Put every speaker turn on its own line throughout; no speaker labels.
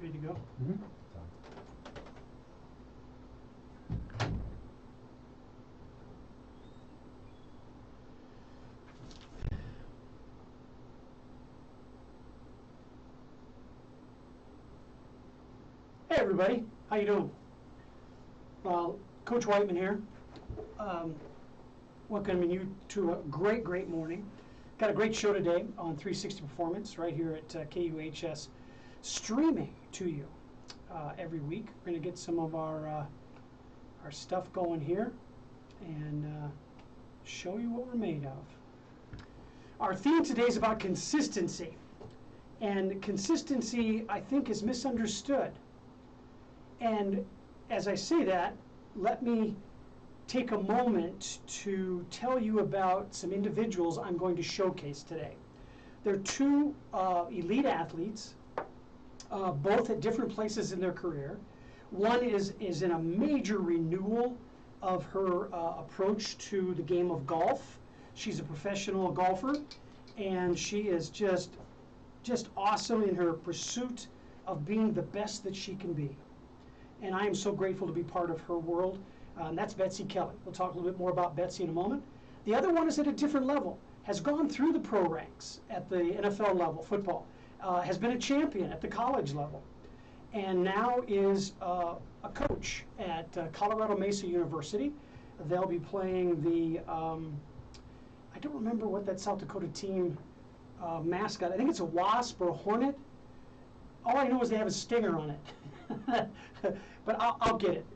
Ready to go?
Mm-hmm.
Hey everybody, how you doing? Coach Whiteman here. Welcoming you to a great morning. Got a great show today on 360 Performance right here at KUHS, streaming to you every week. We're going to get some of our stuff going here and show you what we're made of. Our theme today is about consistency, and consistency, I think, is misunderstood. And as I say that, let me take a moment to tell you about some individuals I'm going to showcase today. They're two elite athletes, both at different places in their career. One is in a major renewal of her approach to the game of golf. She's a professional golfer, and she is just awesome in her pursuit of being the best that she can be. And I am so grateful to be part of her world. And that's Betsy Kelly. We'll talk a little bit more about Betsy in a moment. The other one is at a different level, has gone through the pro ranks at the NFL level, football, has been a champion at the college level, and now is a coach at Colorado Mesa University. They'll be playing the, I don't remember what that South Dakota team mascot, I think it's a wasp or a hornet. All I know is they have a stinger on it. But I'll get it.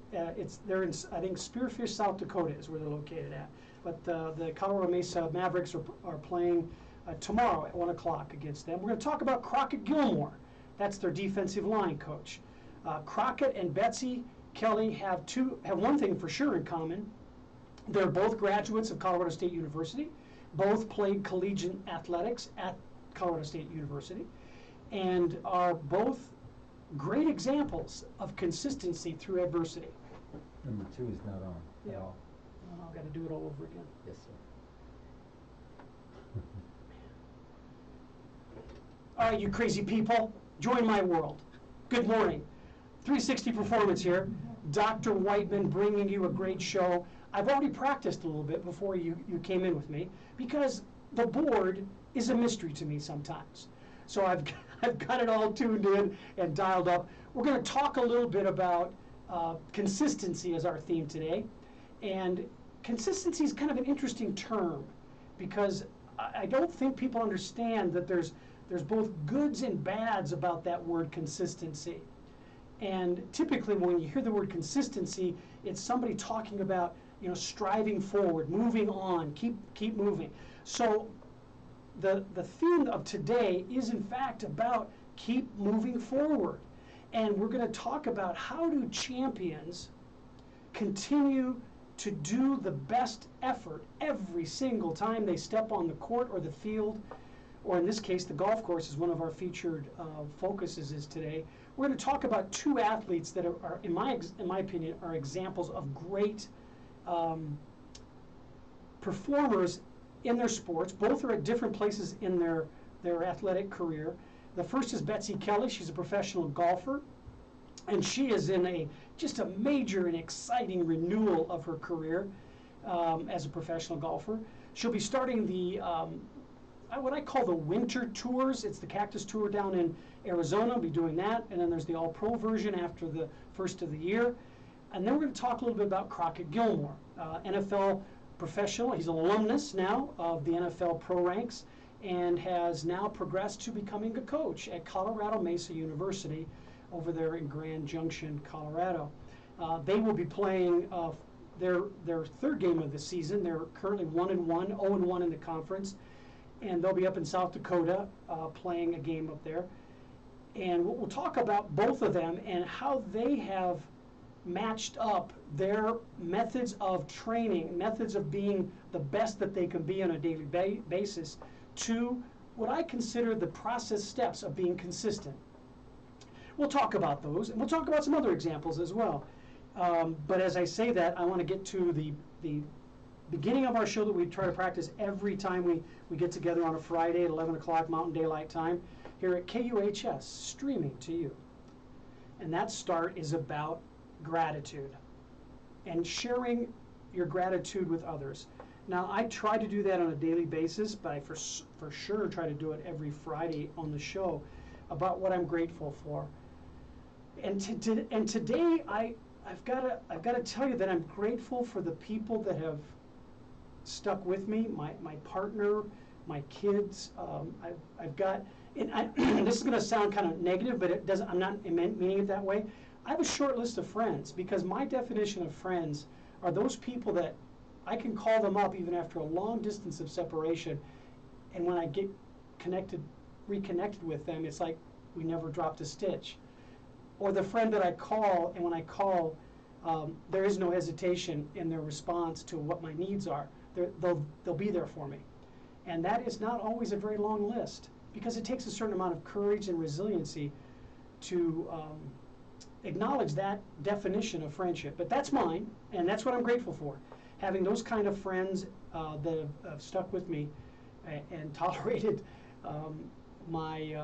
They're in, I think, Spearfish, South Dakota is where they're located at. But the Colorado Mesa Mavericks are playing tomorrow at 1 o'clock against them. We're going to talk about Crockett Gilmore. That's their defensive line coach. Crockett and Betsy Kelly have one thing for sure in common. They're both graduates of Colorado State University. Both played collegiate athletics at Colorado State University, and are both great examples of consistency through adversity.
Number 2 is not on at all.
Oh, I've got to do it all over again.
Yes, sir.
All right, you crazy people, join my world. Good morning. 360 Performance here. Dr. Whiteman bringing you a great show. I've already practiced a little bit before you came in with me, because the board is a mystery to me sometimes. So I've got it all tuned in and dialed up. We're going to talk a little bit about consistency as our theme today. And consistency is kind of an interesting term, because I don't think people understand that there's both goods and bads about that word consistency. And typically when you hear the word consistency, it's somebody talking about, striving forward, moving on, keep moving. So the theme of today is in fact about keep moving forward. And we're going to talk about how do champions continue to do the best effort every single time they step on the court or the field, or in this case the golf course is one of our featured focuses is today. We're going to talk about two athletes that are in my opinion, are examples of great performers in their sports. Both are at different places in their athletic career. The first is Betsy Kelly. She's a professional golfer, and she is in just a major and exciting renewal of her career as a professional golfer. She'll be starting the what I call the winter tours. It's the Cactus Tour down in Arizona. We'll be doing that, and then there's the All-Pro version after the first of the year. And then we're going to talk a little bit about Crockett Gilmore, NFL professional. He's an alumnus now of the NFL pro ranks, and has now progressed to becoming a coach at Colorado Mesa University over there in Grand Junction, Colorado. They will be playing their third game of the season. They're currently 1-1, 0-1 in the conference, and they'll be up in South Dakota playing a game up there. And we'll talk about both of them and how they have matched up their methods of training, methods of being the best that they can be on a daily basis, to what I consider the process steps of being consistent. We'll talk about those, and we'll talk about some other examples as well. But as I say that, I want to get to the beginning of our show that we try to practice every time we get together on a Friday at 11 o'clock Mountain Daylight Time here at KUHS, streaming to you. And that start is about gratitude and sharing your gratitude with others. Now, I try to do that on a daily basis, but I for sure try to do it every Friday on the show about what I'm grateful for. And today, I've got to tell you that I'm grateful for the people that have stuck with me, my partner, my kids. I've got, and this is going to sound kind of negative, but it doesn't. I'm not meaning it that way. I have a short list of friends because my definition of friends are those people that I can call them up even after a long distance of separation, and when I get reconnected with them, it's like we never dropped a stitch. Or the friend that I call, and when I call, there is no hesitation in their response to what my needs are. They'll be there for me. And that is not always a very long list, because it takes a certain amount of courage and resiliency to acknowledge that definition of friendship. But that's mine, and that's what I'm grateful for. Having those kind of friends that have stuck with me and tolerated my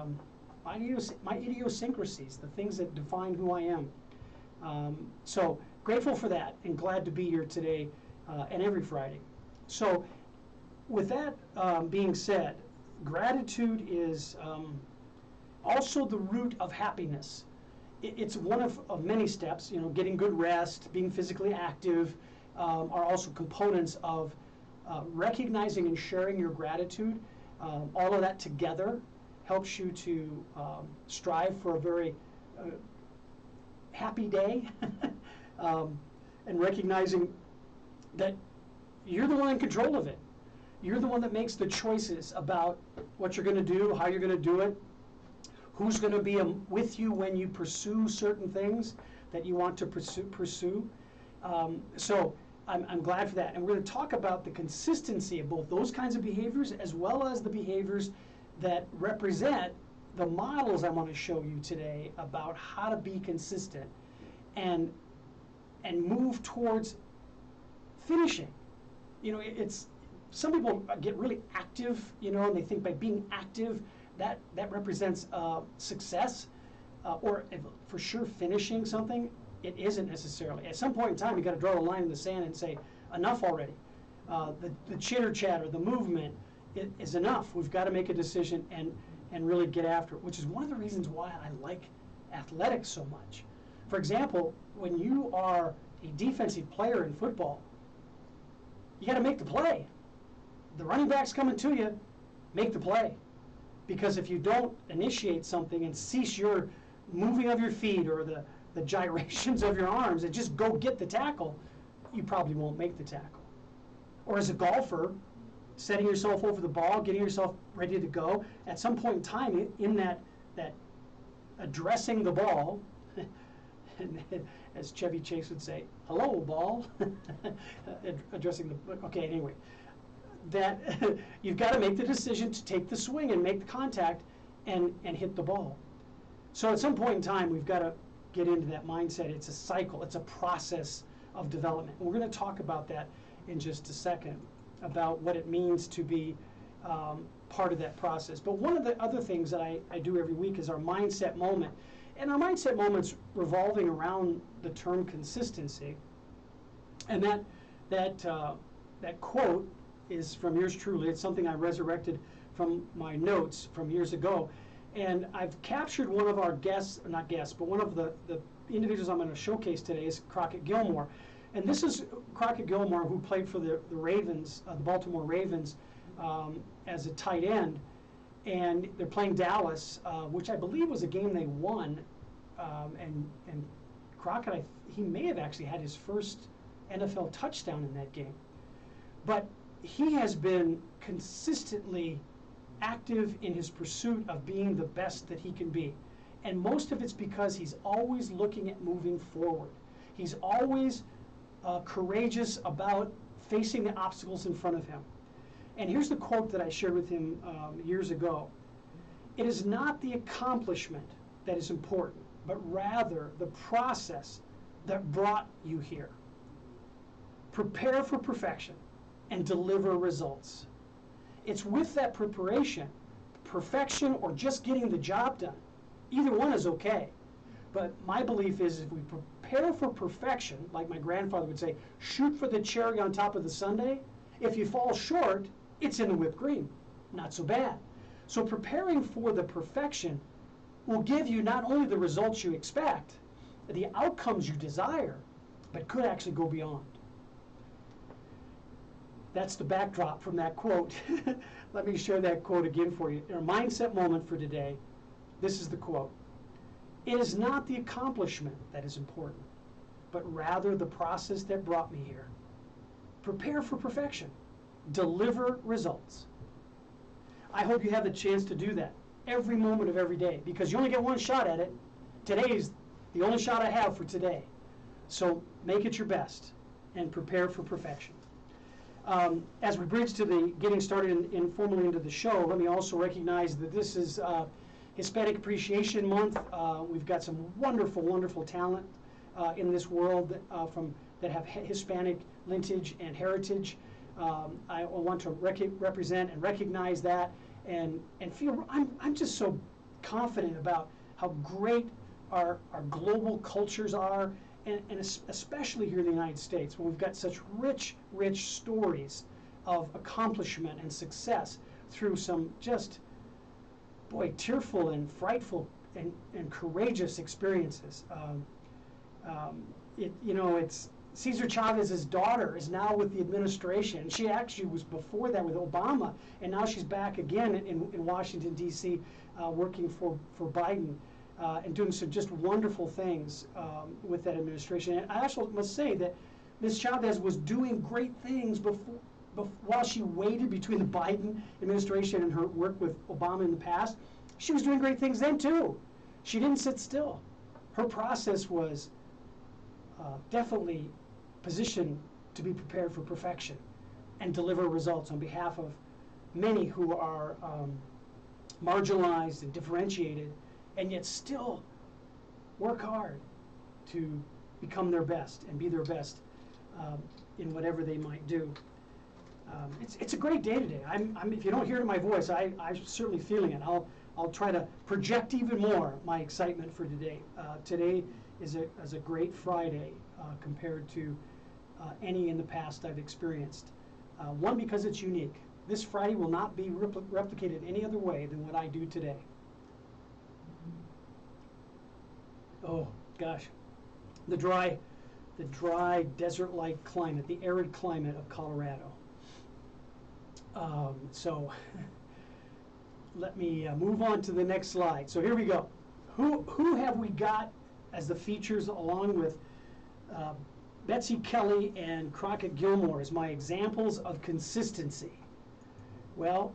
idiosyncrasies, the things that define who I am. So grateful for that, and glad to be here today and every Friday. So with that being said, gratitude is also the root of happiness. It's one of many steps. You know, getting good rest, being physically active are also components of recognizing and sharing your gratitude. All of that together helps you to strive for a very happy day and recognizing that you're the one in control of it. You're the one that makes the choices about what you're going to do, how you're going to do it, who's going to be with you when you pursue certain things that you want to pursue. So I'm glad for that. And we're going to talk about the consistency of both those kinds of behaviors as well as the behaviors that represent the models I want to show you today about how to be consistent and move towards finishing. You know, it's some people get really active, you know, and they think by being active that represents success or for sure finishing something. It isn't necessarily. At some point in time, you got to draw a line in the sand and say, enough already. The chitter chatter, the movement is enough. We've got to make a decision and really get after it, which is one of the reasons why I like athletics so much. For example, when you are a defensive player in football, you got to make the play. The running back's coming to you, make the play. Because if you don't initiate something and cease your moving of your feet or the gyrations of your arms and just go get the tackle, you probably won't make the tackle. Or as a golfer, setting yourself over the ball, getting yourself ready to go, at some point in time in that addressing the ball, as Chevy Chase would say, hello ball, addressing the, okay, anyway, that you've got to make the decision to take the swing and make the contact and hit the ball. So at some point in time, we've got to get into that mindset. It's a cycle. It's a process of development. And we're going to talk about that in just a second, about what it means to be part of that process. But one of the other things that I do every week is our mindset moment. And our mindset moment's revolving around the term consistency. And that quote is from yours truly. It's something I resurrected from my notes from years ago. And I've captured one of our guests, not guests, but one of the individuals I'm going to showcase today is Crockett Gilmore. And this is Crockett Gilmore, who played for the Ravens, the Baltimore Ravens, as a tight end. And they're playing Dallas, which I believe was a game they won. And Crockett, he may have actually had his first NFL touchdown in that game. But he has been consistently active in his pursuit of being the best that he can be. And most of it's because he's always looking at moving forward. He's always courageous about facing the obstacles in front of him. And here's the quote that I shared with him years ago. It is not the accomplishment that is important, but rather the process that brought you here. Prepare for perfection and deliver results. It's with that preparation, perfection or just getting the job done. Either one is okay. But my belief is if we prepare for perfection, like my grandfather would say, shoot for the cherry on top of the sundae. If you fall short, it's in the whipped cream. Not so bad. So preparing for the perfection will give you not only the results you expect, the outcomes you desire, but could actually go beyond. That's the backdrop from that quote. Let me share that quote again for you. In our mindset moment for today, this is the quote. It is not the accomplishment that is important, but rather the process that brought me here. Prepare for perfection. Deliver results. I hope you have the chance to do that every moment of every day, because you only get one shot at it. Today is the only shot I have for today. So make it your best and prepare for perfection. As we bridge to the getting started informally into the show, let me also recognize that this is Hispanic Appreciation Month. We've got some wonderful, wonderful talent in this world that have Hispanic lineage and heritage. I want to represent and recognize that, and feel I'm just so confident about how great our global cultures are, and especially here in the United States, when we've got such rich stories of accomplishment and success through some just, boy, tearful and frightful and courageous experiences. It's Cesar Chavez's daughter is now with the administration. She actually was before that with Obama, and now she's back again in Washington, D.C., working for Biden. And doing some just wonderful things with that administration. And I also must say that Ms. Chavez was doing great things while she waited between the Biden administration and her work with Obama in the past. She was doing great things then too. She didn't sit still. Her process was definitely positioned to be prepared for perfection and deliver results on behalf of many who are marginalized and differentiated, and yet still work hard to become their best and be their best in whatever they might do. It's a great day today. If you don't hear it in my voice, I'm certainly feeling it. I'll try to project even more my excitement for today. Today is a great Friday compared to any in the past I've experienced. One, because it's unique. This Friday will not be replicated any other way than what I do today. Oh gosh, the dry desert-like climate, the arid climate of Colorado. So let me move on to the next slide. So here we go. Who have we got as the features, along with Betsy Kelly and Crockett Gilmore, as my examples of consistency? Well,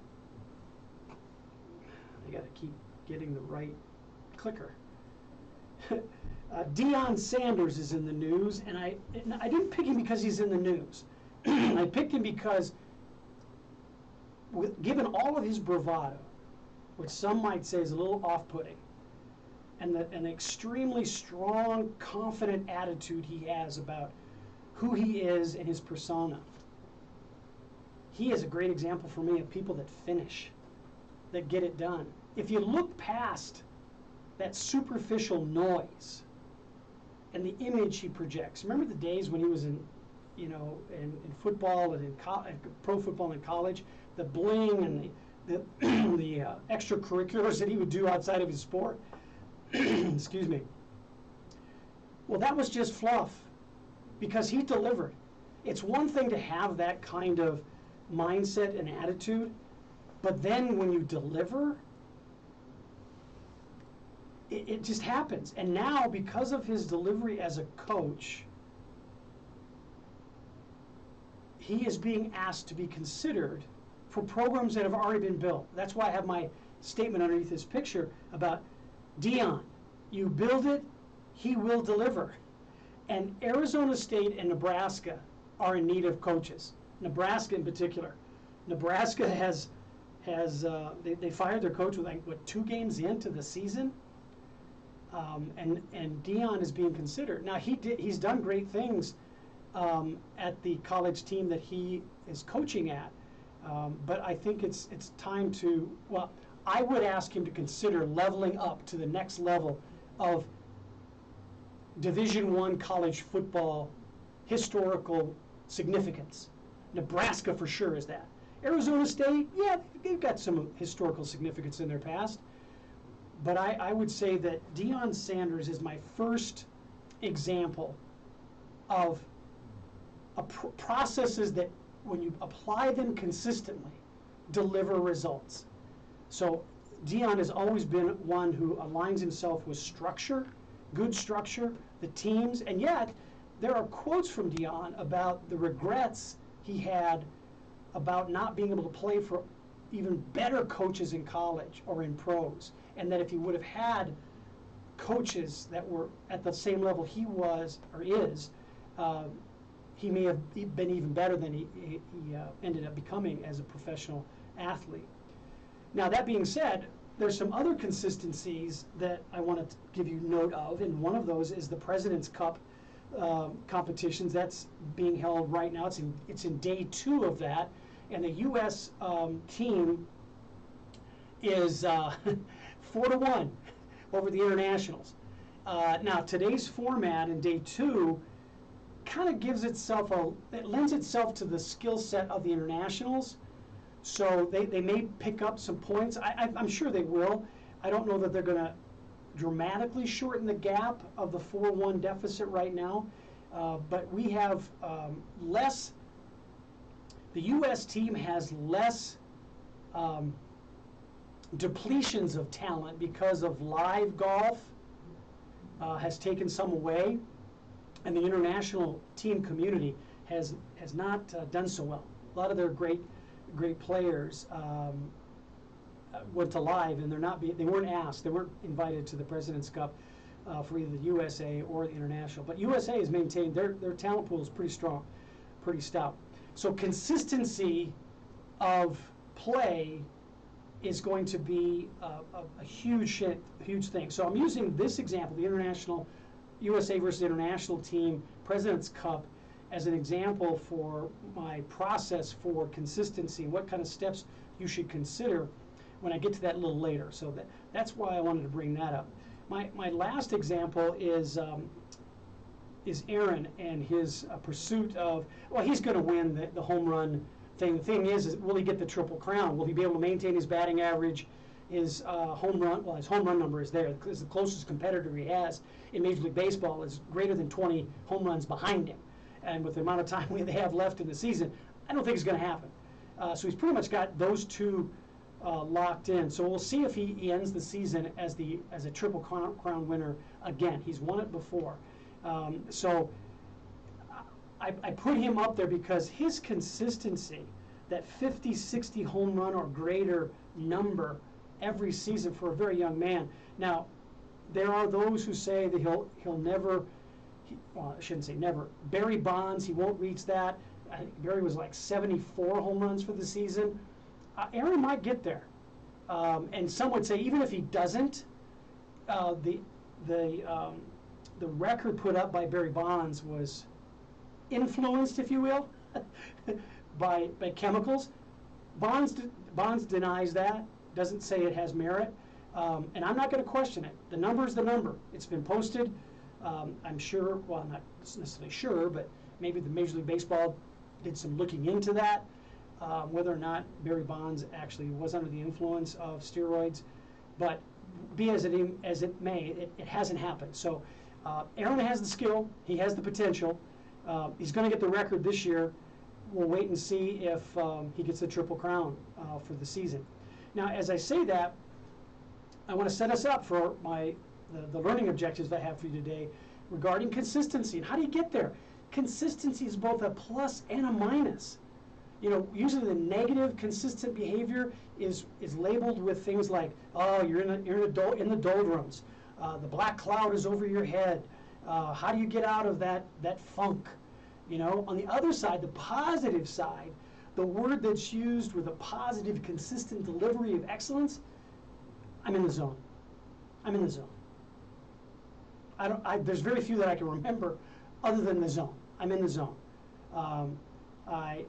I got to keep getting the right clicker. Deion Sanders is in the news, and I didn't pick him because he's in the news. I picked him because, given all of his bravado, which some might say is a little off-putting, and an extremely strong, confident attitude he has about who he is and his persona, he is a great example for me of people that finish, that get it done. If you look past that superficial noise and the image he projects. Remember the days when he was in football and in pro football in college, the bling and the extracurriculars that he would do outside of his sport. Excuse me. Well, that was just fluff, because he delivered. It's one thing to have that kind of mindset and attitude, but then when you deliver, it just happens. And now, because of his delivery as a coach, he is being asked to be considered for programs that have already been built. That's why I have my statement underneath this picture about Deion. You build it, he will deliver. And Arizona State and Nebraska are in need of coaches. Nebraska in particular. Nebraska they fired their coach with 2 games into the season. And Deion is being considered. Now he's done great things at the college team that he is coaching at, but I think it's time to, well, I would ask him to consider leveling up to the next level of Division I college football historical significance. Nebraska for sure is that. Arizona State, yeah, they've got some historical significance in their past. But I would say that Deion Sanders is my first example of processes that, when you apply them consistently, deliver results. So Deion has always been one who aligns himself with structure, good structure, the teams, and yet there are quotes from Deion about the regrets he had about not being able to play for even better coaches in college or in pros, and that if he would have had coaches that were at the same level he was or is, he may have been even better than he ended up becoming as a professional athlete. Now, that being said, there's some other consistencies that I want to give you note of, and one of those is the President's Cup competitions. That's being held right now. It's in day 2 of that, and the U.S. Team is 4-1 over the internationals. Now, today's format in day 2 kind of gives itself it lends itself to the skill set of the internationals. So they may pick up some points. I'm sure they will. I don't know that they're going to dramatically shorten the gap of the 4-1 deficit right now. But we have less, the U.S. team has less depletions of talent because of live golf has taken some away, and the international team community has not done so well. A lot of their great players went to live, and they weren't asked, they weren't invited to the President's Cup for either the USA or the international. But USA has maintained their talent pool is pretty strong, pretty stout. So consistency of play is going to be a huge thing. So I'm using this example, the international USA versus international team President's Cup, as an example for my process for consistency, what kind of steps you should consider when I get to that a little later. So that's why I wanted to bring that up. My last example is Aaron and his pursuit of, well, he's going to win the home run thing. The thing is, will he get the Triple Crown? Will he be able to maintain his batting average? His home run number is there, because the closest competitor he has in Major League Baseball is greater than 20 home runs behind him. And with the amount of time they have left in the season, I don't think it's going to happen. So he's pretty much got those two locked in. So we'll see if he ends the season as a Triple Crown winner again. He's won it before. So I put him up there because his consistency, that 50, 60 home run or greater number every season for a very young man. Now, there are those who say that he'll never, well, I shouldn't say never. Barry Bonds, he won't reach that. I think Barry was like 74 home runs for the season. Aaron might get there. And some would say even if he doesn't, the record put up by Barry Bonds was influenced, if you will, by chemicals. Bonds denies that, doesn't say it has merit, and I'm not going to question it. The number is the number. It's been posted. I'm sure, well, I'm not necessarily sure, but maybe the Major League Baseball did some looking into that, whether or not Barry Bonds actually was under the influence of steroids. But be as it may, it hasn't happened. So Aaron has the skill. He has the potential. He's going to get the record this year. We'll wait and see if he gets the Triple Crown for the season. Now, as I say that, I want to set us up for the learning objectives I have for you today regarding consistency. And how do you get there? Consistency is both a plus and a minus. You know, usually the negative consistent behavior is labeled with things like, oh, you're in the doldrums. The black cloud is over your head. How do you get out of that funk? You know, on the other side, the positive side, the word that's used with a positive, consistent delivery of excellence, I'm in the zone. I'm in the zone. There's very few that I can remember other than the zone. I'm in the zone. I'm at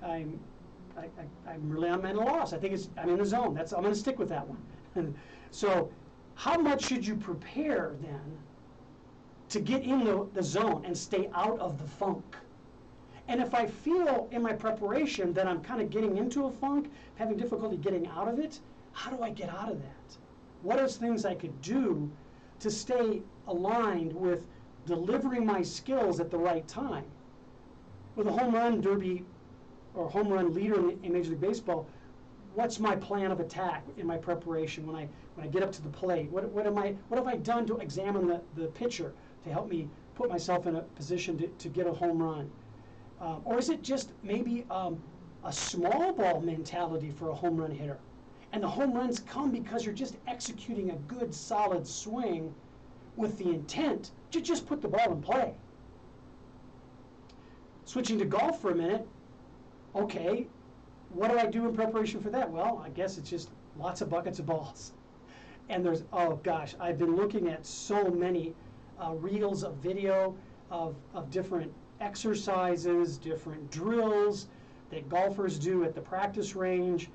a loss. I think I'm in the zone. I'm going to stick with that one. So, how much should you prepare then to get in the zone and stay out of the funk. And if I feel in my preparation that I'm kind of getting into a funk, having difficulty getting out of it, how do I get out of that? What are things I could do to stay aligned with delivering my skills at the right time? With a home run derby or home run leader in Major League Baseball, what's my plan of attack in my preparation when I get up to the plate? What have I done to examine the pitcher to help me put myself in a position to get a home run? Or is it just maybe a small ball mentality for a home run hitter? And the home runs come because you're just executing a good, solid swing with the intent to just put the ball in play. Switching to golf for a minute, okay, what do I do in preparation for that? Well, I guess it's just lots of buckets of balls. And there's, oh gosh, I've been looking at so many reels of video of different exercises, different drills that golfers do at the practice range.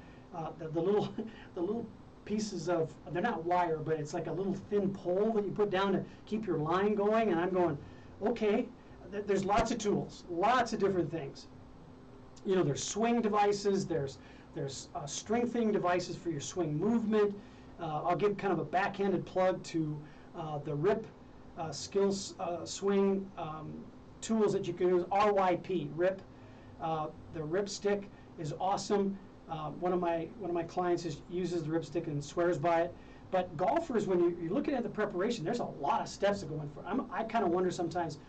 The little pieces of, they're not wire, but it's like a little thin pole that you put down to keep your line going. And I'm going, okay, there's lots of tools, lots of different things. You know, there's swing devices, there's strengthening devices for your swing movement. I'll give kind of a backhanded plug to the RIP skills swing tools that you can use. RYP, RIP. The RIP stick is awesome. One of my clients uses the RIP stick and swears by it. But golfers, when you're looking at the preparation, there's a lot of steps that go in for it. I kind of wonder sometimes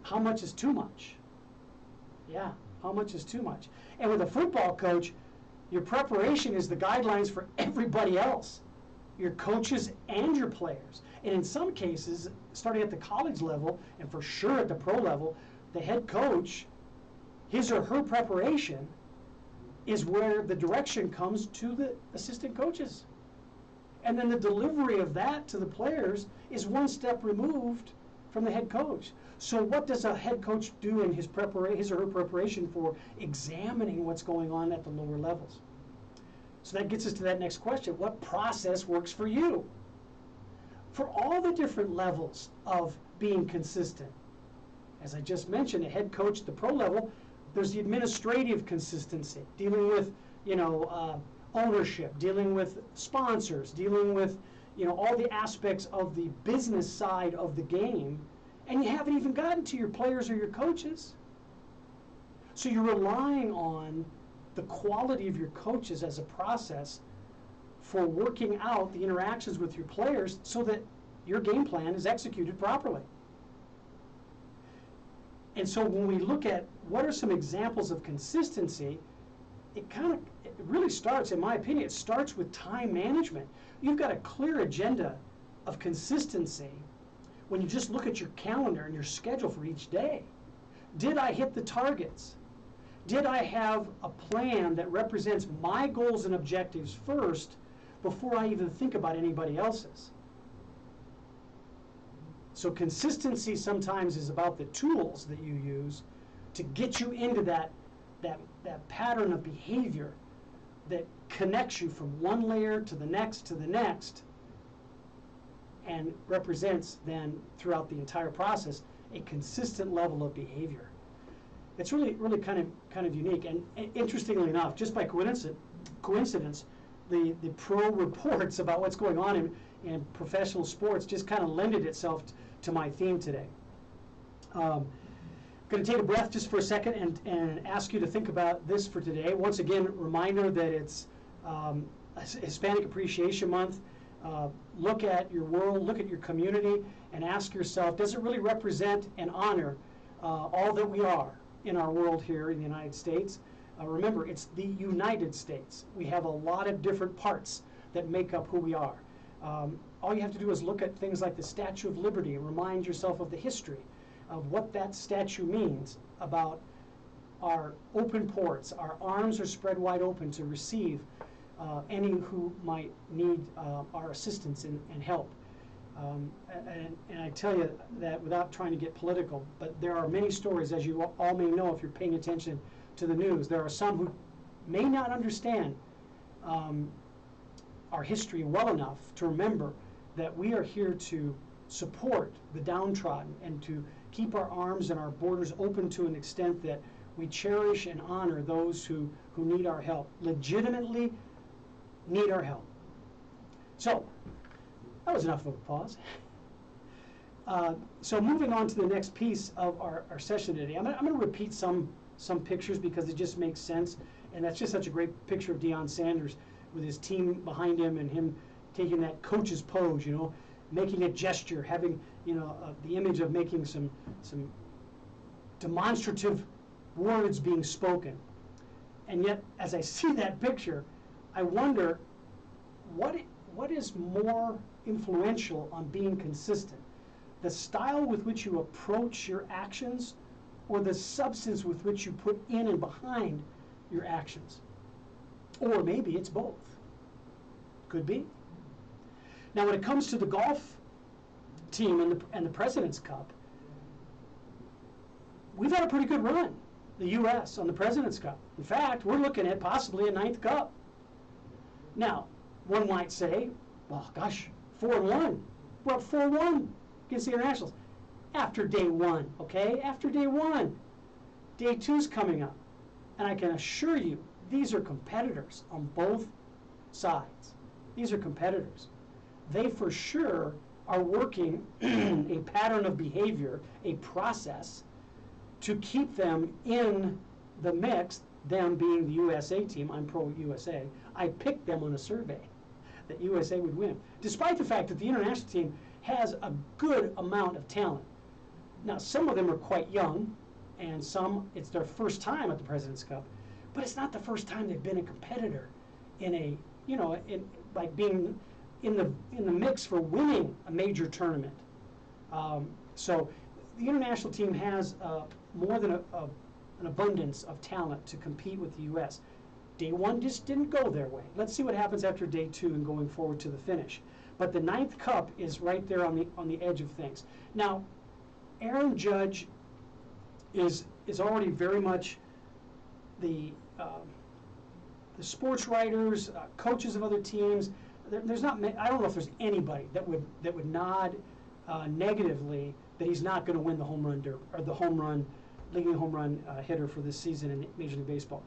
how much is too much. Yeah, how much is too much? And with a football coach, your preparation is the guidelines for everybody else, your coaches and your players. And in some cases, starting at the college level, and for sure at the pro level, the head coach, his or her preparation is where the direction comes to the assistant coaches. And then the delivery of that to the players is one step removed from the head coach. So what does a head coach do in his or her preparation for examining what's going on at the lower levels? So that gets us to that next question. What process works for you? For all the different levels of being consistent, as I just mentioned, a head coach at the pro level, there's the administrative consistency, dealing with, ownership, dealing with sponsors, dealing with, all the aspects of the business side of the game, and you haven't even gotten to your players or your coaches. So you're relying on the quality of your coaches as a process for working out the interactions with your players so that your game plan is executed properly. And so when we look at what are some examples of consistency, it really starts, in my opinion, it starts with time management. You've got a clear agenda of consistency when you just look at your calendar and your schedule for each day. Did I hit the targets? Did I have a plan that represents my goals and objectives first before I even think about anybody else's? So consistency sometimes is about the tools that you use to get you into that pattern of behavior that connects you from one layer to the next, and represents then throughout the entire process a consistent level of behavior. It's really kind of unique. And interestingly enough, just by coincidence, the pro reports about what's going on in professional sports just kind of lended itself to my theme today. Going to take a breath just for a second and ask you to think about this for today. Once again, reminder that it's Hispanic Appreciation Month. Look at your world, look at your community, and ask yourself, does it really represent and honor all that we are in our world here in the United States? Remember, it's the United States. We have a lot of different parts that make up who we are. All you have to do is look at things like the Statue of Liberty and remind yourself of the history of what that statue means about our open ports. Our arms are spread wide open to receive any who might need our assistance and help. And I tell you that without trying to get political, but there are many stories, as you all may know if you're paying attention to the news. There are some who may not understand our history well enough to remember that we are here to support the downtrodden and to keep our arms and our borders open to an extent that we cherish and honor those who need our help, legitimately need our help. So, that was enough of a pause. So moving on to the next piece of our session today, I'm going to repeat some pictures because it just makes sense, and that's just such a great picture of Deion Sanders with his team behind him and him taking that coach's pose, you know, making a gesture, having, you know, the image of making some demonstrative words being spoken. And yet, as I see that picture, I wonder what is more influential on being consistent? The style with which you approach your actions, or the substance with which you put in and behind your actions? Or maybe it's both. Could be. Now, when it comes to the golf team and the President's Cup, we've had a pretty good run, the U.S., on the President's Cup. In fact, we're looking at possibly a 9th cup. Now, one might say, well, gosh, 4-1. We're up 4-1 against the Internationals. After day one, okay? After day one. Day two's coming up. And I can assure you, these are competitors on both sides. These are competitors. They for sure are working a pattern of behavior, a process, to keep them in the mix, them being the USA team. I'm pro-USA. I picked them on a survey that USA would win, despite the fact that the international team has a good amount of talent. Now, some of them are quite young, and some, it's their first time at the President's Cup, but it's not the first time they've been a competitor in a, you know, like being in the mix for winning a major tournament. So the international team has more than an abundance of talent to compete with the U.S. Day one just didn't go their way. Let's see what happens after day two and going forward to the finish. But the 9th cup is right there on the edge of things. Now, Aaron Judge is already very much the sports writers, coaches of other teams. There's not. I don't know if there's anybody that would nod negatively that he's not going to win the home run or the home run, leading home run hitter for this season in Major League Baseball.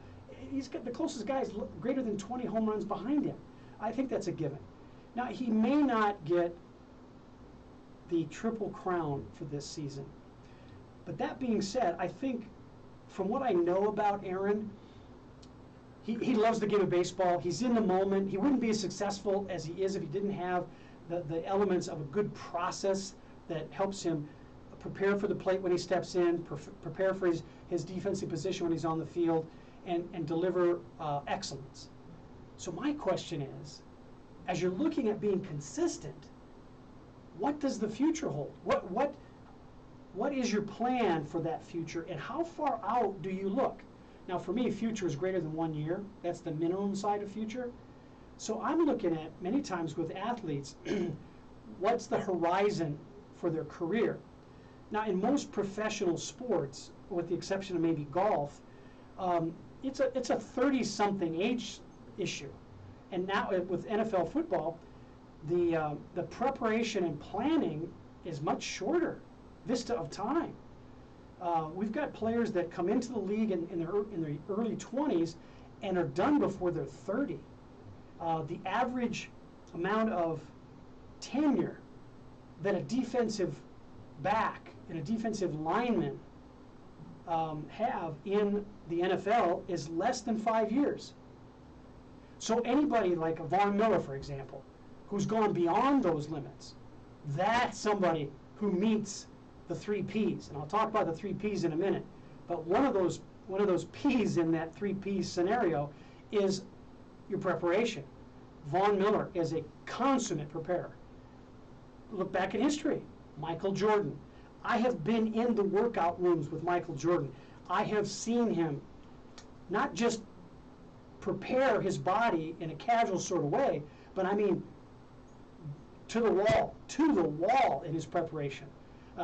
He's got the closest guys greater than 20 home runs behind him. I think that's a given. Now, he may not get the Triple Crown for this season. But that being said, I think from what I know about Aaron, he loves the game of baseball. He's in the moment. He wouldn't be as successful as he is if he didn't have the elements of a good process that helps him prepare for the plate when he steps in, prepare for his defensive position when he's on the field, and deliver excellence. So my question is, as you're looking at being consistent, what does the future hold? What is your plan for that future, and how far out do you look? Now, for me, future is greater than 1 year. That's the minimum side of future. So I'm looking at, many times with athletes, what's the horizon for their career? Now, in most professional sports, with the exception of maybe golf, it's a 30-something age issue. And now with NFL football, the preparation and planning is much shorter vista of time. We've got players that come into the league in their early 20s and are done before they're 30. The average amount of tenure that a defensive back and a defensive lineman have in the NFL is less than 5 years. So anybody like Von Miller, for example, who's gone beyond those limits, that's somebody who meets the 3 Ps. And I'll talk about the 3 Ps in a minute. But one of those Ps in that 3 Ps scenario is your preparation. Von Miller is a consummate preparer. Look back in history. Michael Jordan. I have been in the workout rooms with Michael Jordan. I have seen him not just prepare his body in a casual sort of way, but I mean to the wall in his preparation.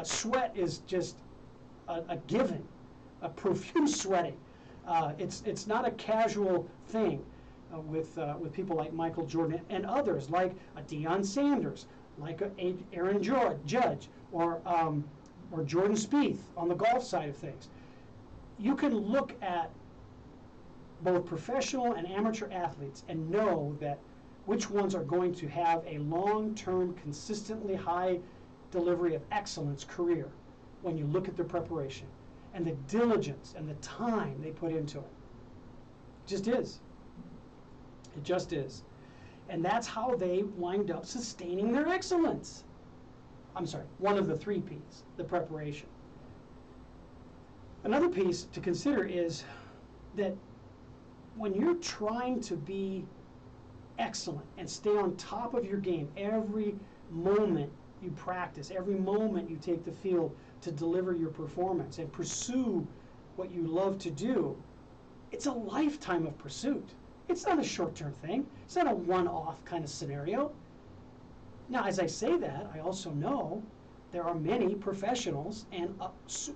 Sweat is just a given, a profuse sweating. It's not a casual thing with people like Michael Jordan and others like Deion Sanders, like Aaron Judge or Jordan Spieth on the golf side of things. You can look at both professional and amateur athletes and know that which ones are going to have a long-term, consistently high delivery of excellence career when you look at their preparation and the diligence and the time they put into it. It just is. It just is. And that's how they wind up sustaining their excellence. I'm sorry, one of the 3 P's, the preparation. Another piece to consider is that when you're trying to be excellent and stay on top of your game every moment you practice, every moment you take the field to deliver your performance and pursue what you love to do, it's a lifetime of pursuit. It's not a short-term thing. It's not a one-off kind of scenario. Now, as I say that, I also know there are many professionals and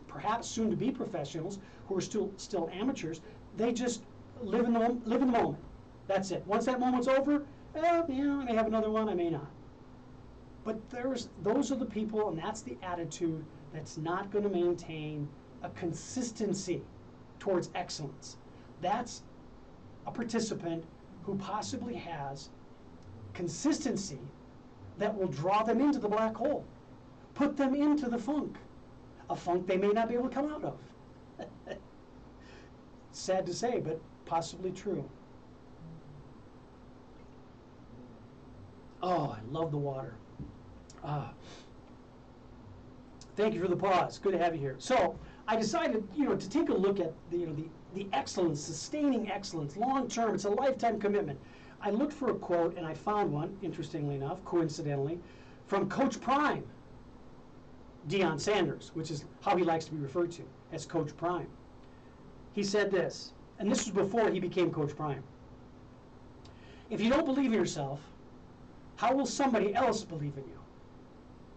perhaps soon-to-be professionals who are still amateurs. They just live in the moment. That's it. Once that moment's over, I may have another one, I may not. But those are the people, and that's the attitude that's not going to maintain a consistency towards excellence. That's a participant who possibly has consistency that will draw them into the black hole, put them into the funk, a funk they may not be able to come out of. Sad to say, but possibly true. Oh, I love the water. Thank you for the pause. Good to have you here. So I decided, to take a look at the excellence, sustaining excellence, long term. It's a lifetime commitment. I looked for a quote and I found one, interestingly enough, coincidentally, from Coach Prime, Deion Sanders, which is how he likes to be referred to, as Coach Prime. He said this, and this was before he became Coach Prime. If you don't believe in yourself, how will somebody else believe in you?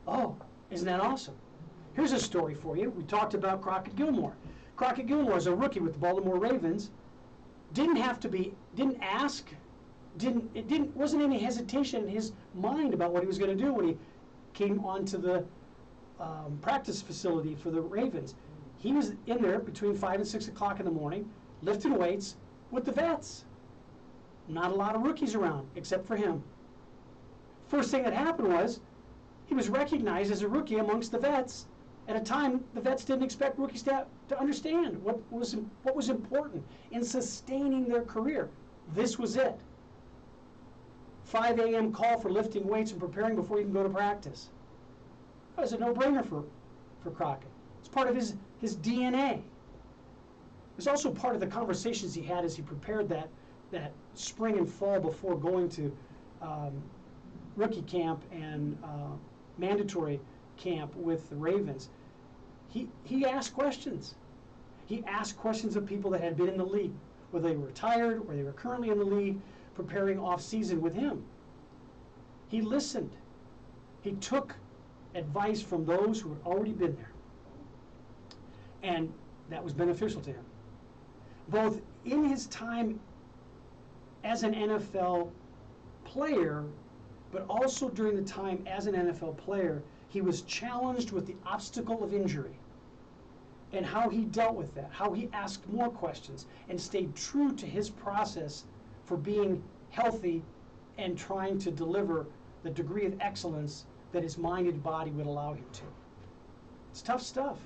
Oh, isn't that awesome? Here's a story for you. We talked about Crockett Gilmore. Crockett Gilmore, as a rookie with the Baltimore Ravens, wasn't any hesitation in his mind about what he was going to do when he came onto the practice facility for the Ravens. He was in there between 5 and 6 o'clock in the morning, lifting weights with the vets. Not a lot of rookies around, except for him. First thing that happened was he was recognized as a rookie amongst the vets at a time the vets didn't expect rookies to understand what was important in sustaining their career. This was it. 5 a.m. call for lifting weights and preparing before you can go to practice. That was a no-brainer for Crockett. It's part of his DNA. It was also part of the conversations he had as he prepared that spring and fall before going to rookie camp and mandatory camp with the Ravens. He asked questions. He asked questions of people that had been in the league, whether they were retired or they were currently in the league, preparing off-season with him. He listened. He took advice from those who had already been there. And that was beneficial to him. Both in his time as an NFL player, but also during the time as an NFL player, he was challenged with the obstacle of injury and how he dealt with that, how he asked more questions and stayed true to his process for being healthy and trying to deliver the degree of excellence that his mind and body would allow him to. It's tough stuff.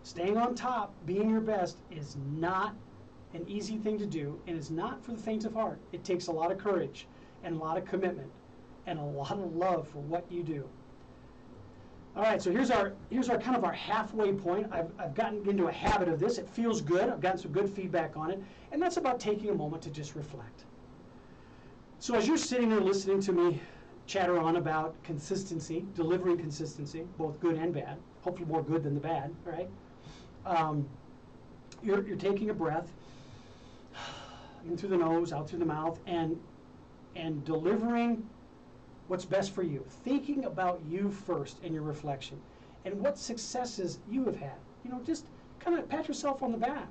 Staying on top, being your best, is not an easy thing to do, and it's not for the faint of heart. It takes a lot of courage and a lot of commitment and a lot of love for what you do. All right, so here's our kind of our halfway point. I've gotten into a habit of this. It feels good. I've gotten some good feedback on it, and that's about taking a moment to just reflect. So as you're sitting there listening to me chatter on about consistency, delivering consistency, both good and bad, hopefully more good than the bad, right? You're taking a breath in through the nose, out through the mouth, and delivering what's best for you, thinking about you first in your reflection and what successes you have had. Just kind of pat yourself on the back.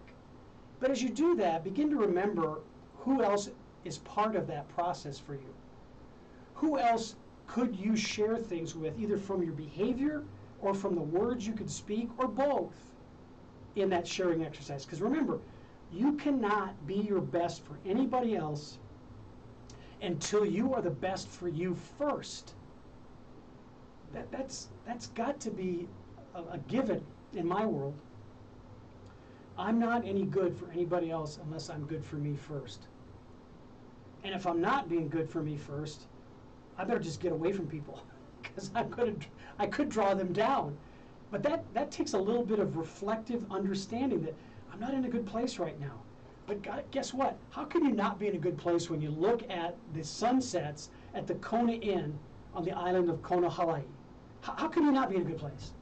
But as you do that, begin to remember who else is part of that process for you. Who else could you share things with, either from your behavior or from the words you could speak, or both, in that sharing exercise? Because remember, you cannot be your best for anybody else until you are the best for you first. That's got to be a given in my world. I'm not any good for anybody else unless I'm good for me first. And if I'm not being good for me first, I better just get away from people, because I could draw them down. But that takes a little bit of reflective understanding that I'm not in a good place right now. But guess what? How can you not be in a good place when you look at the sunsets at the Kona Inn on the island of Kona, Hawaii? How can you not be in a good place?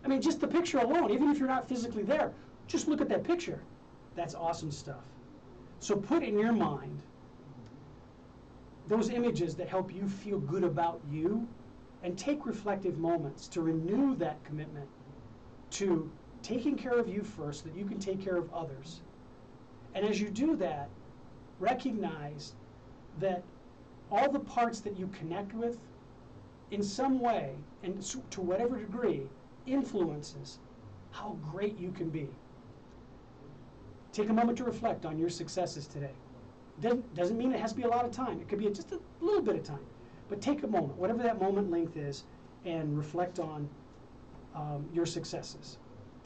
I mean, just the picture alone, even if you're not physically there, just look at that picture. That's awesome stuff. So put in your mind those images that help you feel good about you, and take reflective moments to renew that commitment to taking care of you first so that you can take care of others. And as you do that, recognize that all the parts that you connect with in some way, and to whatever degree, influences how great you can be. Take a moment to reflect on your successes today. Doesn't mean it has to be a lot of time. It could be just a little bit of time. But take a moment, whatever that moment length is, and reflect on your successes.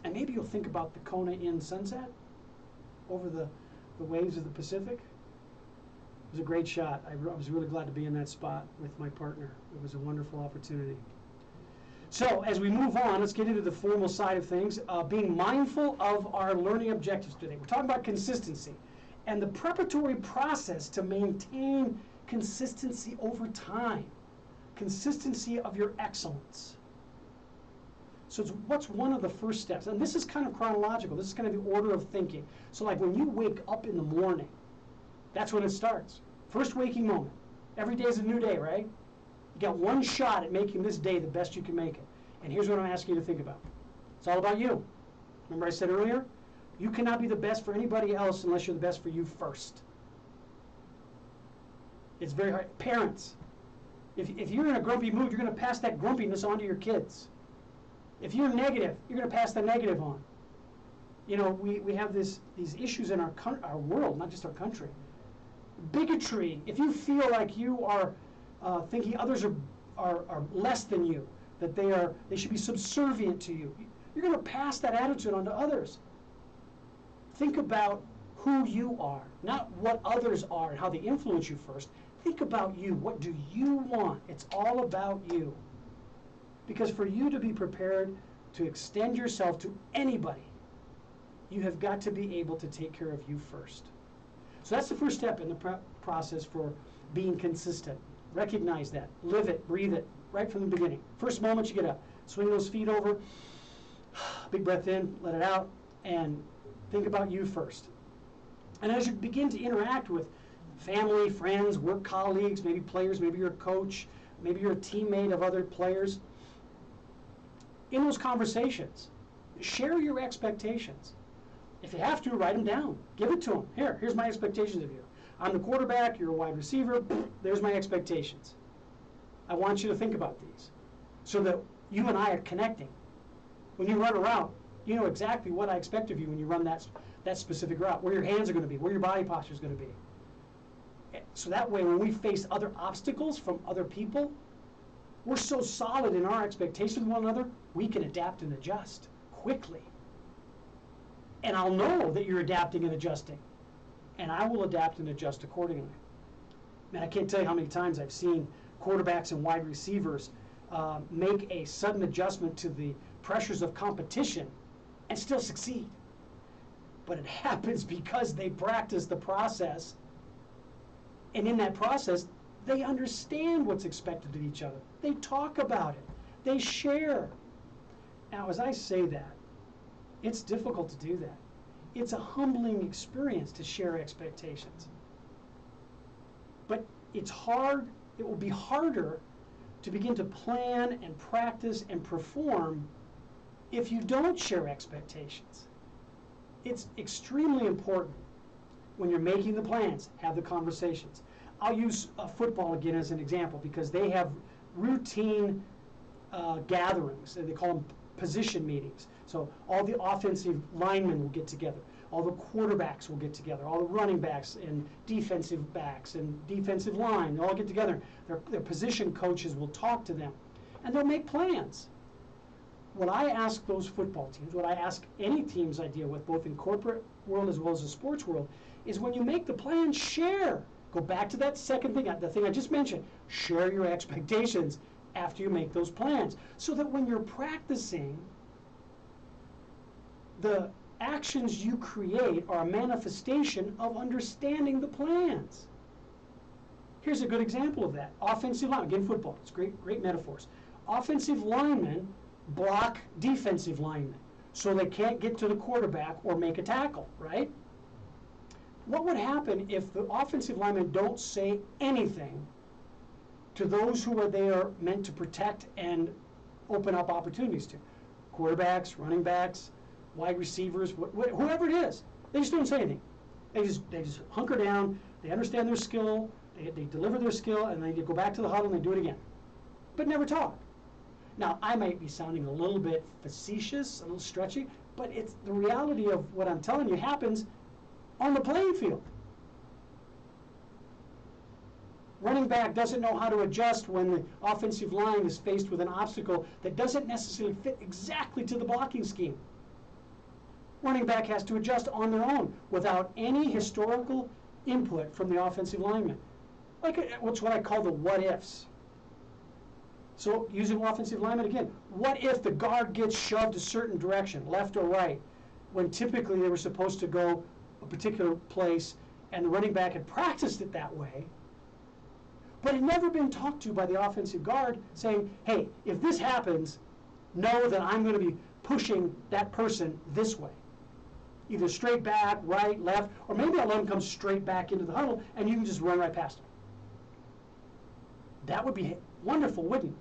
And maybe you'll think about the Kona Inn sunset over the waves of the Pacific. It was a great shot. I was really glad to be in that spot with my partner. It was a wonderful opportunity. So as we move on, let's get into the formal side of things. Being mindful of our learning objectives today. We're talking about consistency and the preparatory process to maintain consistency over time. Consistency of your excellence. So what's one of the first steps? And this is kind of chronological. This is kind of the order of thinking. So like when you wake up in the morning, that's when it starts. First waking moment. Every day is a new day, right? You got one shot at making this day the best you can make it. And here's what I'm asking you to think about. It's all about you. Remember I said earlier? You cannot be the best for anybody else unless you're the best for you first. It's very hard. Parents, if you're in a grumpy mood, you're going to pass that grumpiness on to your kids. If you're negative, you're going to pass the negative on. You know, we have these issues in our world, not just our country. Bigotry. If you feel like you are thinking others are less than you, that they should be subservient to you, you're going to pass that attitude on to others. Think about who you are, not what others are and how they influence you first. Think about you. What do you want? It's all about you. Because for you to be prepared to extend yourself to anybody, you have got to be able to take care of you first. So that's the first step in the process for being consistent. Recognize that. Live it. Breathe it. Right from the beginning. First moment you get up. Swing those feet over. Big breath in. Let it out. And think about you first. And as you begin to interact with family, friends, work colleagues, maybe players, maybe you're a coach, maybe you're a teammate of other players, in those conversations, share your expectations. If you have to, write them down. Give it to them. Here's my expectations of you. I'm the quarterback, you're a wide receiver, there's my expectations. I want you to think about these so that you and I are connecting. When you run a route, you know exactly what I expect of you when you run that specific route, where your hands are going to be, where your body posture is going to be. So that way, when we face other obstacles from other people, we're so solid in our expectations of one another, we can adapt and adjust quickly. And I'll know that you're adapting and adjusting. And I will adapt and adjust accordingly. Man, I can't tell you how many times I've seen quarterbacks and wide receivers make a sudden adjustment to the pressures of competition and still succeed. But it happens because they practice the process, and in that process, they understand what's expected of each other. They talk about it. They share. Now, as I say that, it's difficult to do that. It's a humbling experience to share expectations. But it's hard, it will be harder to begin to plan and practice and perform if you don't share expectations. It's extremely important when you're making the plans, have the conversations. I'll use football again as an example because they have routine gatherings. They call them position meetings. So all the offensive linemen will get together. All the quarterbacks will get together. All the running backs and defensive line, they all get together. Their position coaches will talk to them, and they'll make plans. What I ask those football teams, what I ask any teams I deal with, both in corporate world as well as the sports world, is when you make the plan, share. Go back to that second thing, the thing I just mentioned. Share your expectations after you make those plans, so that when you're practicing, the actions you create are a manifestation of understanding the plans. Here's a good example of that. Offensive line, again, football. It's great metaphors. Offensive linemen block defensive linemen so they can't get to the quarterback or make a tackle, right? What would happen if the offensive linemen don't say anything to those who are there meant to protect and open up opportunities to? Quarterbacks, running backs, wide receivers, whoever it is. They just don't say anything. They just hunker down, they understand their skill, they deliver their skill, and they go back to the huddle and they do it again. But never talk. Now, I might be sounding a little bit facetious, a little stretchy, but it's the reality of what I'm telling you happens on the playing field. Running back doesn't know how to adjust when the offensive line is faced with an obstacle that doesn't necessarily fit exactly to the blocking scheme. Running back has to adjust on their own without any historical input from the offensive lineman. What's what I call the what ifs. So using offensive lineman again, what if the guard gets shoved a certain direction, left or right, when typically they were supposed to go a particular place and the running back had practiced it that way, but had never been talked to by the offensive guard saying, hey, if this happens, know that I'm going to be pushing that person this way. Either straight back, right, left, or maybe I'll let him come straight back into the huddle and you can just run right past him. That would be wonderful, wouldn't it?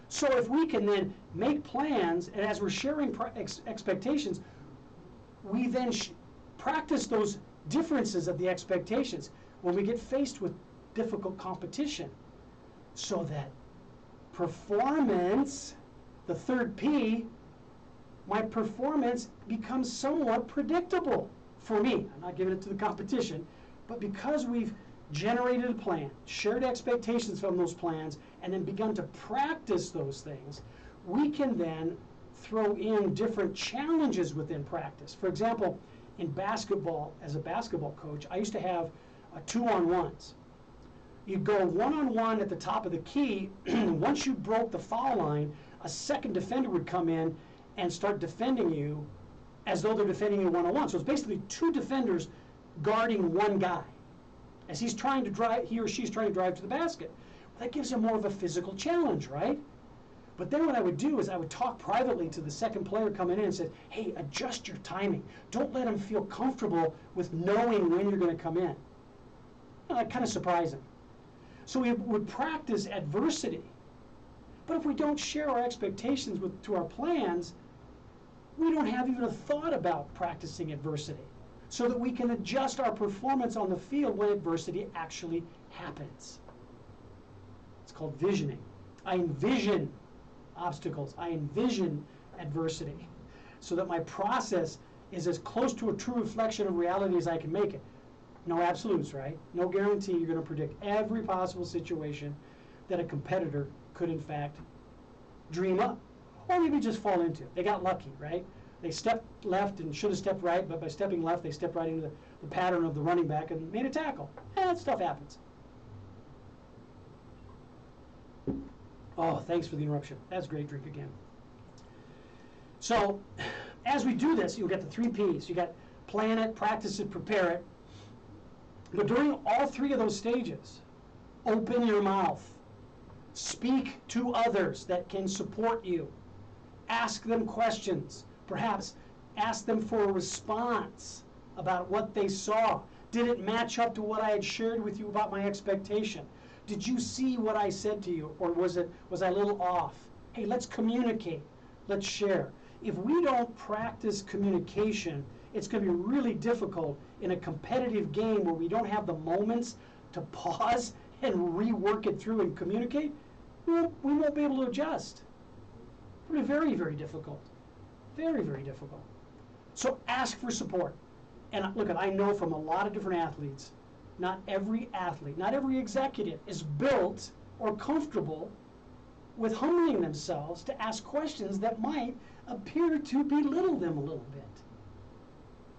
So if we can then make plans, and as we're sharing expectations, we then practice those differences of the expectations when we get faced with difficult competition, so that performance, the third P, my performance becomes somewhat predictable for me. I'm not giving it to the competition, but because we've generated a plan, shared expectations from those plans, and then begun to practice those things, we can then throw in different challenges within practice. For example, in basketball, as a basketball coach, I used to have 2-on-1s. You'd go 1-on-1 at the top of the key, and once you broke the foul line, a second defender would come in and start defending you as though they're defending you 1-on-1. So it's basically two defenders guarding one guy as he's trying to drive, he or she's trying to drive to the basket. That gives him more of a physical challenge, right? But then what I would do is I would talk privately to the second player coming in and say, hey, adjust your timing. Don't let him feel comfortable with knowing when you're going to come in. That kind of surprised him. So we would practice adversity. But if we don't share our expectations to our plans, we don't have even a thought about practicing adversity, so that we can adjust our performance on the field when adversity actually happens. It's called visioning. I envision obstacles. I envision adversity, so that my process is as close to a true reflection of reality as I can make it. No absolutes, right? No guarantee you're going to predict every possible situation that a competitor could in fact dream up, or maybe just fall into. They got lucky, right? They stepped left and should have stepped right, but by stepping left, they stepped right into the pattern of the running back and made a tackle. That stuff happens. Oh, thanks for the interruption. That's great. Drink again. So, as we do this, you'll get the 3 Ps. You got plan it, practice it, prepare it. But during all 3 of those stages, open your mouth. Speak to others that can support you. Ask them questions. Perhaps ask them for a response about what they saw. Did it match up to what I had shared with you about my expectation? Did you see what I said to you, or was I a little off? Hey, let's communicate. Let's share. If we don't practice communication, it's going to be really difficult in a competitive game where we don't have the moments to pause and rework it through and communicate. we won't be able to adjust. It'll be very, very difficult. Very, very difficult. So ask for support. And look, I know from a lot of different athletes, not every athlete, not every executive is built or comfortable with humbling themselves to ask questions that might appear to belittle them a little bit.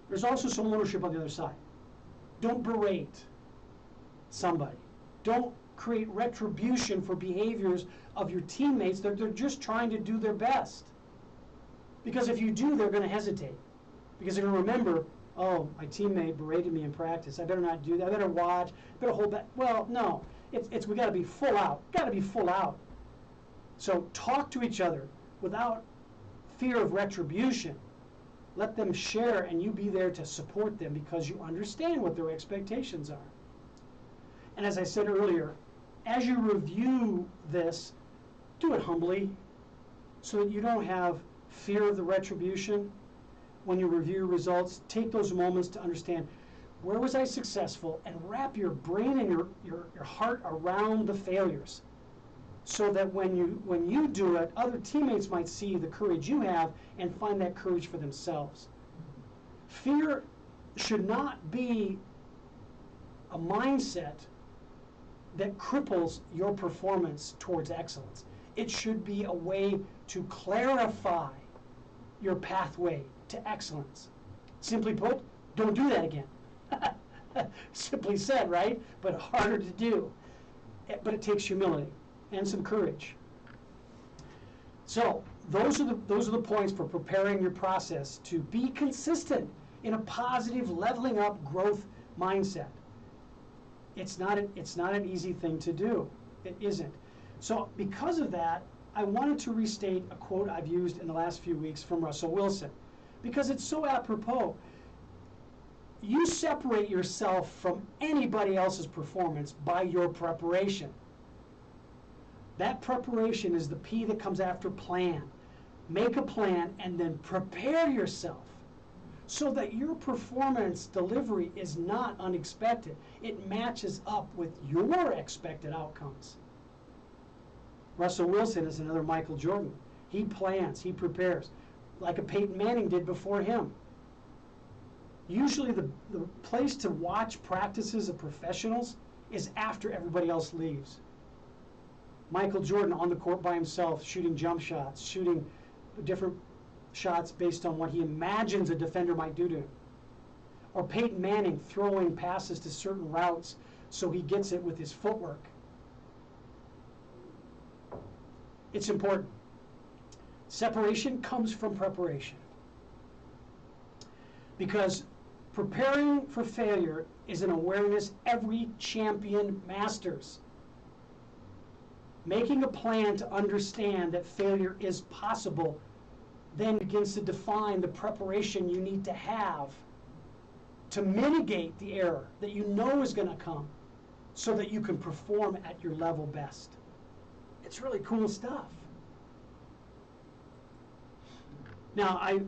There's also some ownership on the other side. Don't berate somebody. Don't create retribution for behaviors of your teammates that they're just trying to do their best. Because if you do, they're going to hesitate. Because they're going to remember, oh, my teammate berated me in practice. I better not do that. I better watch. I better hold back. Well, no. We got to be full out. Got to be full out. So talk to each other without fear of retribution. Let them share, and you be there to support them because you understand what their expectations are. And as I said earlier, as you review this, do it humbly so that you don't have fear of the retribution. When you review your results, take those moments to understand, where was I successful, and wrap your brain and your heart around the failures so that when you do it, other teammates might see the courage you have and find that courage for themselves. Fear should not be a mindset that cripples your performance towards excellence. It should be a way to clarify your pathway to excellence. Simply put, don't do that again. Simply said, right? But harder to do. But it takes humility and some courage. So those are the points for preparing your process to be consistent in a positive, leveling up growth mindset. It's not an easy thing to do. It isn't. So because of that, I wanted to restate a quote I've used in the last few weeks from Russell Wilson, because it's so apropos. You separate yourself from anybody else's performance by your preparation. That preparation is the P that comes after plan. Make a plan and then prepare yourself so that your performance delivery is not unexpected. It matches up with your expected outcomes. Russell Wilson is another Michael Jordan. He plans, he prepares, like a Peyton Manning did before him. Usually the place to watch practices of professionals is after everybody else leaves. Michael Jordan on the court by himself, shooting jump shots, shooting different shots based on what he imagines a defender might do to him. Or Peyton Manning throwing passes to certain routes so he gets it with his footwork. It's important. Separation comes from preparation. Because preparing for failure is an awareness every champion masters. Making a plan to understand that failure is possible then begins to define the preparation you need to have to mitigate the error that you know is going to come so that you can perform at your level best. It's really cool stuff. Now, I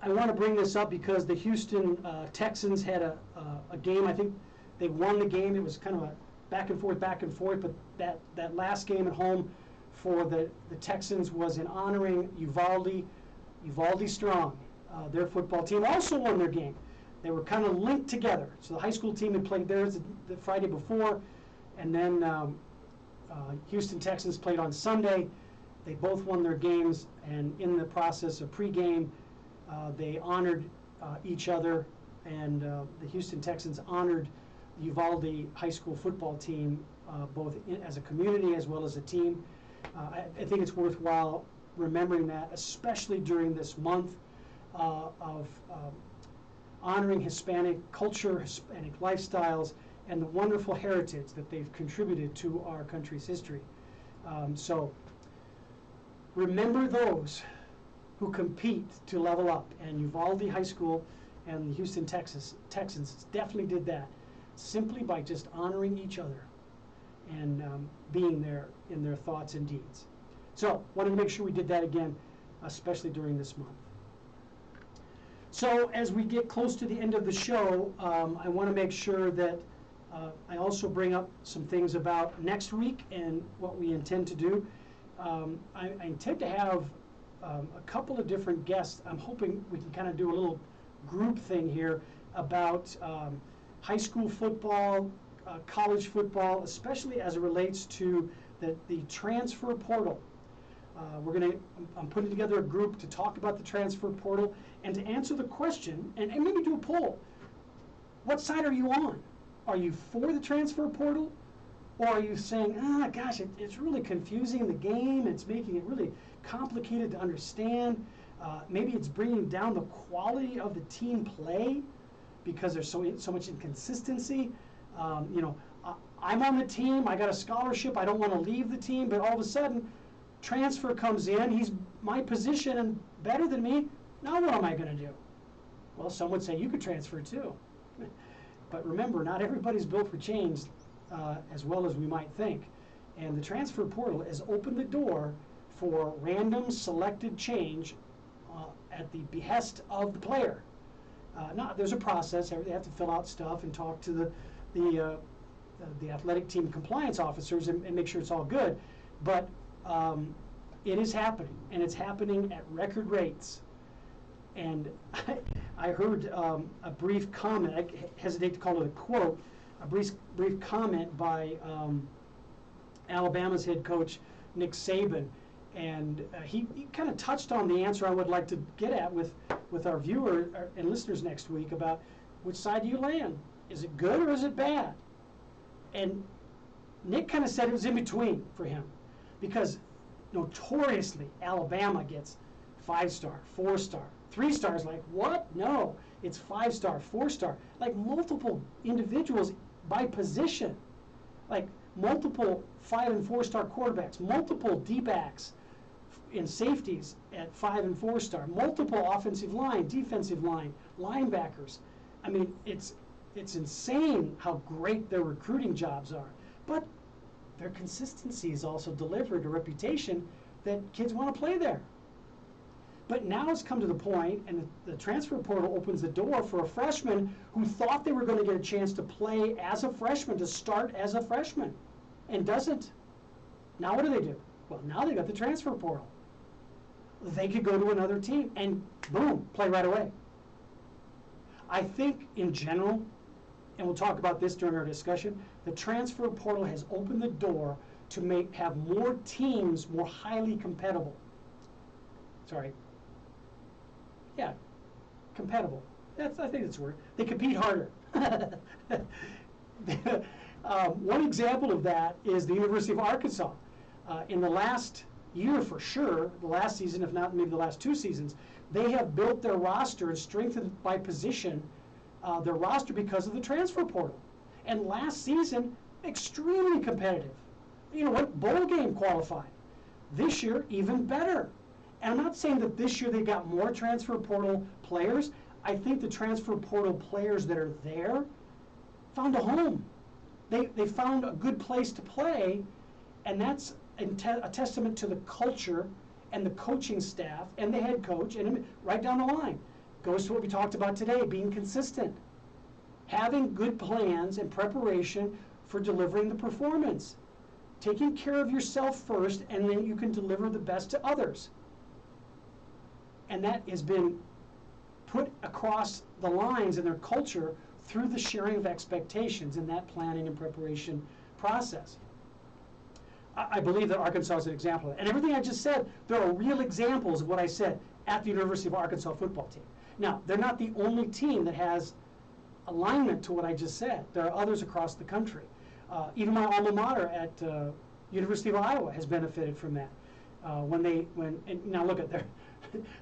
want to bring this up because the Houston Texans had a game. I think they won the game. It was kind of a back and forth, but that last game at home for the Texans was in honoring Uvalde Strong. Their football team also won their game. They were kind of linked together. So the high school team had played theirs the Friday before, and then Houston Texans played on Sunday. They both won their games, and in the process of pregame, they honored each other, and the Houston Texans honored the Uvalde high school football team, both as a community as well as a team. I think it's worthwhile remembering that, especially during this month of honoring Hispanic culture, Hispanic lifestyles, and the wonderful heritage that they've contributed to our country's history. So remember those who compete to level up, and Uvalde High School and the Houston Texans definitely did that, simply by just honoring each other and being there in their thoughts and deeds. So wanted to make sure we did that again, especially during this month. So as we get close to the end of the show, I want to make sure that I also bring up some things about next week and what we intend to do. I intend to have a couple of different guests. I'm hoping we can kind of do a little group thing here about high school football, college football, especially as it relates to the transfer portal. I'm putting together a group to talk about the transfer portal and to answer the question, and maybe do a poll. What side are you on? Are you for the transfer portal? Or are you saying, gosh, it's really confusing the game, it's making it really complicated to understand, maybe it's bringing down the quality of the team play because there's so much inconsistency. I'm on the team, I got a scholarship, I don't want to leave the team, but all of a sudden, transfer comes in, he's my position and better than me, now what am I going to do? Well, some would say you could transfer too. But remember, not everybody's built for change as well as we might think. And the transfer portal has opened the door for random selected change at the behest of the player. Now, there's a process. They have to fill out stuff and talk to the athletic team compliance officers and make sure it's all good. But it is happening, and it's happening at record rates. And I heard a brief comment, I hesitate to call it a quote, a brief comment by Alabama's head coach, Nick Saban. And he kind of touched on the answer I would like to get at with our viewer and listeners next week about which side do you land? Is it good or is it bad? And Nick kind of said it was in between for him, because notoriously Alabama gets 5-star, 4-star, 3 stars. Like, what? No, it's 5-star, 4-star. Like multiple individuals by position, like multiple 5- and 4-star quarterbacks, multiple D-backs in safeties at 5- and 4-star, multiple offensive line, defensive line, linebackers. I mean, it's insane how great their recruiting jobs are, but their consistency has also delivered a reputation that kids want to play there. But now it's come to the point, and the transfer portal opens the door for a freshman who thought they were going to get a chance to play as a freshman, to start as a freshman, and doesn't. Now what do? Well, now they got the transfer portal. They could go to another team and boom, play right away. I think in general, and we'll talk about this during our discussion, the transfer portal has opened the door to have more teams more highly compatible. Compatible. I think that's the word. They compete harder. One example of that is the University of Arkansas. In the last year, for sure, the last season, if not maybe the last 2 seasons, they have built their roster and strengthened by position their roster because of the transfer portal. And last season, extremely competitive. You know what? Bowl game qualified. This year, even better. And I'm not saying that this year they got more transfer portal players. I think the transfer portal players that are there found a home. They found a good place to play, and that's a testament to the culture and the coaching staff and the head coach, and right down the line. Goes to what we talked about today, being consistent. Having good plans and preparation for delivering the performance. Taking care of yourself first, and then you can deliver the best to others. And that has been put across the lines in their culture through the sharing of expectations in that planning and preparation process. I believe that Arkansas is an example of it. And everything I just said, there are real examples of what I said at the University of Arkansas football team. Now, they're not the only team that has alignment to what I just said. There are others across the country. Even my alma mater at University of Iowa has benefited from that. Now look at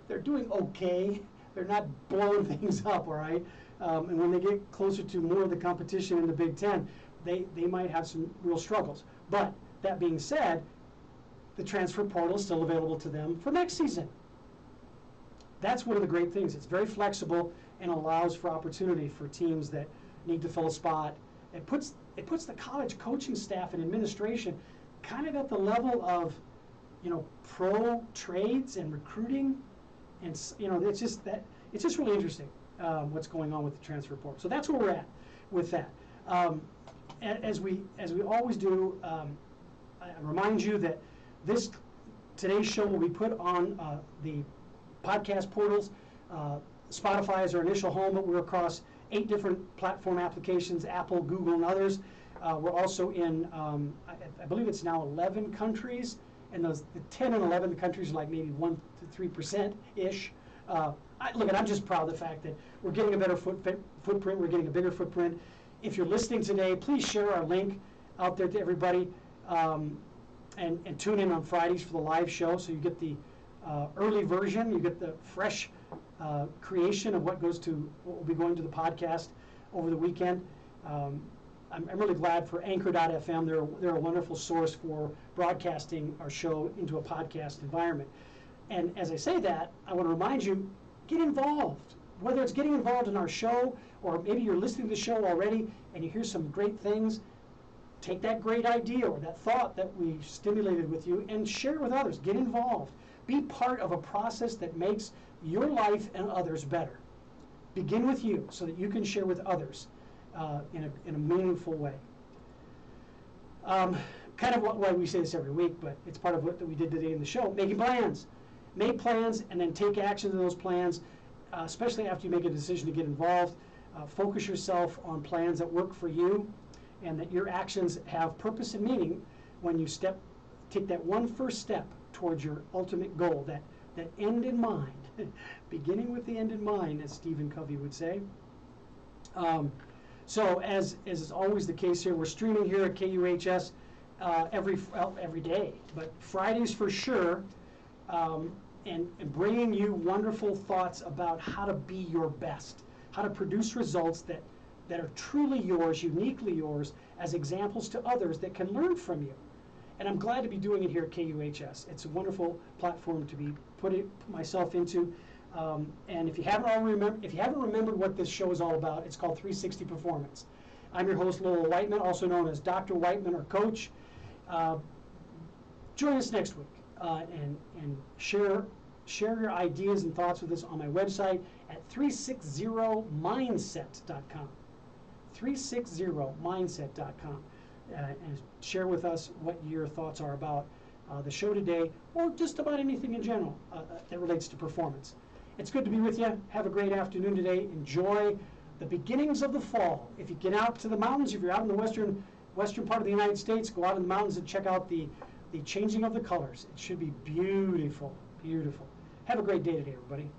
they're doing okay. They're not blowing things up, all right? And when they get closer to more of the competition in the Big Ten, they might have some real struggles. But that being said, the transfer portal is still available to them for next season. That's one of the great things. It's very flexible and allows for opportunity for teams that need to fill a spot. It puts the college coaching staff and administration kind of at the level of, pro trades and recruiting, and it's just really interesting what's going on with the transfer portal. So that's where we're at with that. as we always do, I remind you that today's show will be put on the podcast portals. Spotify is our initial home, but we're across 8 different platform applications: Apple, Google, and others. We're also in, I believe it's now 11 countries, and the 10 and 11 countries are like maybe 1 to 3%-ish. I'm just proud of the fact that we're getting a better footprint, we're getting a bigger footprint. If you're listening today, please share our link out there to everybody, and tune in on Fridays for the live show, so you get the early version, you get the fresh creation of what will be going to the podcast over the weekend. I'm really glad for Anchor.fm. They're a wonderful source for broadcasting our show into a podcast environment. And as I say that, I want to remind you, get involved. Whether it's getting involved in our show, or maybe you're listening to the show already and you hear some great things, take that great idea or that thought that we stimulated with you and share it with others. Get involved. Be part of a process that makes your life and others better. Begin with you so that you can share with others in a meaningful way. Kind of why we say this every week, but it's part of what we did today in the show. Making plans. Make plans and then take action on those plans, especially after you make a decision to get involved. Focus yourself on plans that work for you, and that your actions have purpose and meaning when you take that one first step towards your ultimate goal, that end in mind, beginning with the end in mind, as Stephen Covey would say. So as is always the case here, we're streaming here at KUHS every day, but Fridays for sure, and bringing you wonderful thoughts about how to be your best, how to produce results that are truly yours, uniquely yours, as examples to others that can learn from you. And I'm glad to be doing it here at KUHS. It's a wonderful platform to be put myself into. And if you haven't remembered what this show is all about, it's called 360 Performance. I'm your host, Lowell Whiteman, also known as Dr. Whiteman or Coach. Join us next week and share your ideas and thoughts with us on my website at 360mindset.com. 360mindset.com. And share with us what your thoughts are about the show today, or just about anything in general that relates to performance. It's good to be with you. Have a great afternoon today. Enjoy the beginnings of the fall. If you get out to the mountains, if you're out in the western part of the United States, go out in the mountains and check out the changing of the colors. It should be beautiful, beautiful. Have a great day today, everybody.